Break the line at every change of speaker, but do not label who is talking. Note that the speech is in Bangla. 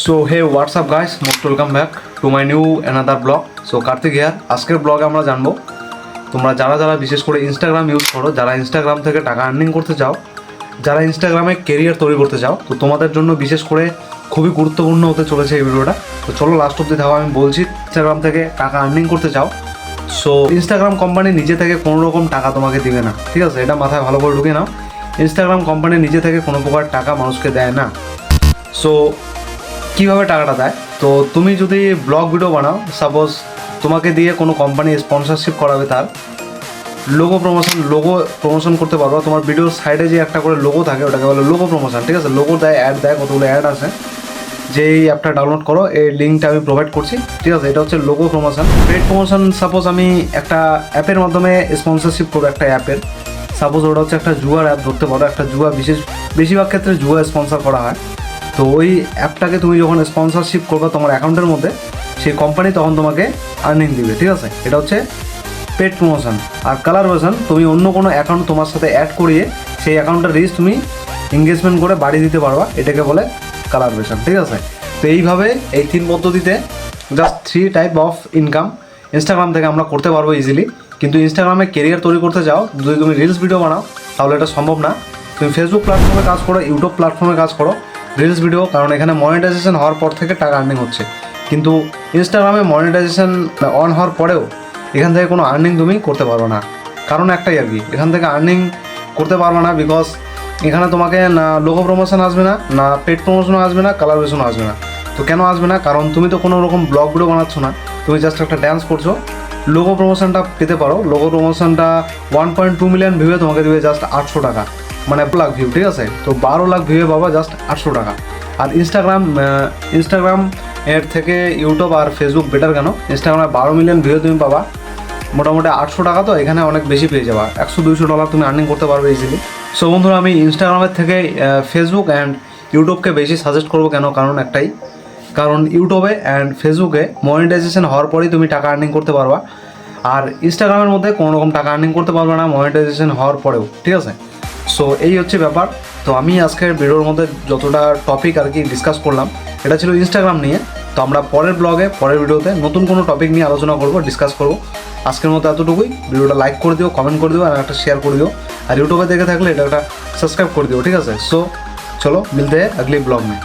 So hey WhatsApp guys, most welcome back to my new another blog. So Kartik here. আজকের ব্লগে আমরা জানবো তোমরা যারা যারা বিশেষ করে ইনস্টাগ্রাম ইউজ করো, যারা ইনস্টাগ্রাম থেকে টাকা আর্নিং করতে চাও, যারা ইনস্টাগ্রামে কেরিয়ার তৈরি করতে চাও, তো তোমাদের জন্য বিশেষ করে খুবই গুরুত্বপূর্ণ হতে চলেছে এই ভিডিওটা। তো চলো লাস্ট অব্দি থাকো। আমি বলছি, ইনস্টাগ্রাম থেকে টাকা আর্নিং করতে চাও, সো ইনস্টাগ্রাম কোম্পানি নিজে থেকে কোনো রকম টাকা তোমাকে দিবে না, ঠিক আছে? এটা মাথায় ভালো করে ঢুকে নাও। ইনস্টাগ্রাম কোম্পানি নিজে থেকে কোনো প্রকার টাকা মানুষকে দেয় না। সো কীভাবে টাকাটা দেয়? তো তুমি যদি ব্লগ ভিডিও বানাও, সাপোজ তোমাকে দিয়ে কোনো কোম্পানি স্পন্সরশিপ করাবে, তার লোগো প্রমোশন করতে পারবো। তোমার ভিডিওর সাইডে যে একটা করে লোগো থাকে, ওটাকে বলে লোগো প্রমোশন, ঠিক আছে? লোগো দেয়, অ্যাড দেয়, কতগুলো অ্যাড আছে। যে এই অ্যাপটা ডাউনলোড করো, এই লিঙ্কটা আমি প্রোভাইড করছি, ঠিক আছে? এটা হচ্ছে logo promotion. Paid promotion, suppose আমি একটা অ্যাপের মাধ্যমে স্পন্সরশিপ করবো, একটা অ্যাপের, সাপোজ ওটা হচ্ছে একটা জুয়ার অ্যাপ ধরতে পারো। একটা জুয়া, বেশিরভাগ ক্ষেত্রে জুয়া স্পন্সর করা হয়। তো ওই অ্যাপটাকে তুমি যখন স্পন্সরশিপ করবে তোমার অ্যাকাউন্টের মধ্যে, সেই কোম্পানি তখন তোমাকে আর্নিং দিবে, ঠিক আছে? এটা হচ্ছে পেড প্রমোশন। আর কালারভেশন, তুমি অন্য কোনো অ্যাকাউন্ট তোমার সাথে অ্যাড করিয়ে সেই অ্যাকাউন্টের রিচ তুমি এঙ্গেজমেন্ট করে বাড়িয়ে দিতে পারবা, এটাকে বলে কালারভেশন, ঠিক আছে? তো এইভাবে এই তিন পদ্ধতিতে just 3 type of income Instagram থেকে আমরা করতে পারবো ইজিলি। কিন্তু ইনস্টাগ্রামে কেরিয়ার তৈরি করতে যাও, যদি তুমি রিলস ভিডিও বানাও, তাহলে এটা সম্ভব না। তুমি ফেসবুক প্ল্যাটফর্মে কাজ করো, ইউটিউব প্ল্যাটফর্মে কাজ করো, রিলস ভিডিও, কারণ এখানে মনিটাইজেশন হওয়ার পর থেকে টাকা আর্নিং হচ্ছে। কিন্তু ইনস্টাগ্রামে মনিটাইজেশন অন হওয়ার পরেও এখান থেকে কোনো আর্নিং তুমি করতে পারবে না। কারণ একটাই আর কি, এখান থেকে আর্নিং করতে পারবে না, বিকজ এখানে তোমাকে না লোগো প্রমোশন আসবে না, না পেড প্রমোশনও আসবে না, কালারভেশনও আসবে না। তো কেন আসবে না? কারণ তুমি তো কোনো রকম ব্লগ ভিডিও বানাচ্ছ না, তুমি জাস্ট একটা ড্যান্স করছো। লোগো প্রমোশনটা পেতে পারো। লোগো প্রমোশনটা 1.2 মিলিয়ন ভিউয়ে তোমাকে দেবে জাস্ট 800 টাকা, মানে 1 লাখ ভিউ, ঠিক আছে? তো 12 লাখ ভিউয়ে পাবা জাস্ট 800 টাকা। আর ইনস্টাগ্রাম এর থেকে ইউটিউব আর ফেসবুক বেটার কেন? ইনস্টাগ্রামে 12 মিলিয়ন ভিউ তুমি পাবা মোটামুটি 800 টাকা, তো এখানে অনেক বেশি পেয়ে যাবা। $100-200 তুমি আর্নিং করতে পারবে ইজিলি। সো বন্ধুরা, আমি ইনস্টাগ্রামের থেকে ফেসবুক অ্যান্ড ইউটিউবকে বেশি সাজেস্ট করবো। কেন? কারণ একটাই, কারণ ইউটিউবে অ্যান্ড ফেসবুকে মনিটাইজেশন হওয়ার পরেই তুমি টাকা আর্নিং করতে পারবা। আর ইনস্টাগ্রামের মধ্যে কোনো রকম টাকা আর্নিং করতে পারবে না মনিটাইজেশন হওয়ার পরেও, ঠিক আছে? সো এই হচ্ছে ব্যাপার। তো আমি আজকের ভিডিওর মধ্যে যতটা টপিক আর কি ডিসকাস করলাম, এটা ছিল ইনস্টাগ্রাম নিয়ে। তো আমরা পরের ব্লগে, পরের ভিডিওতে নতুন কোনো টপিক নিয়ে আলোচনা করবো, ডিসকাস করবো। আজকের মতো এতটুকুই। ভিডিওটা লাইক করে দিও, কমেন্ট করে দিও, আর একটা শেয়ার করে দিও। আর ইউটিউবে দেখে থাকলে এটা একটা সাবস্ক্রাইব করে দিও, ঠিক আছে? সো চলো, মিলতে हैं अगले ब्लॉग में।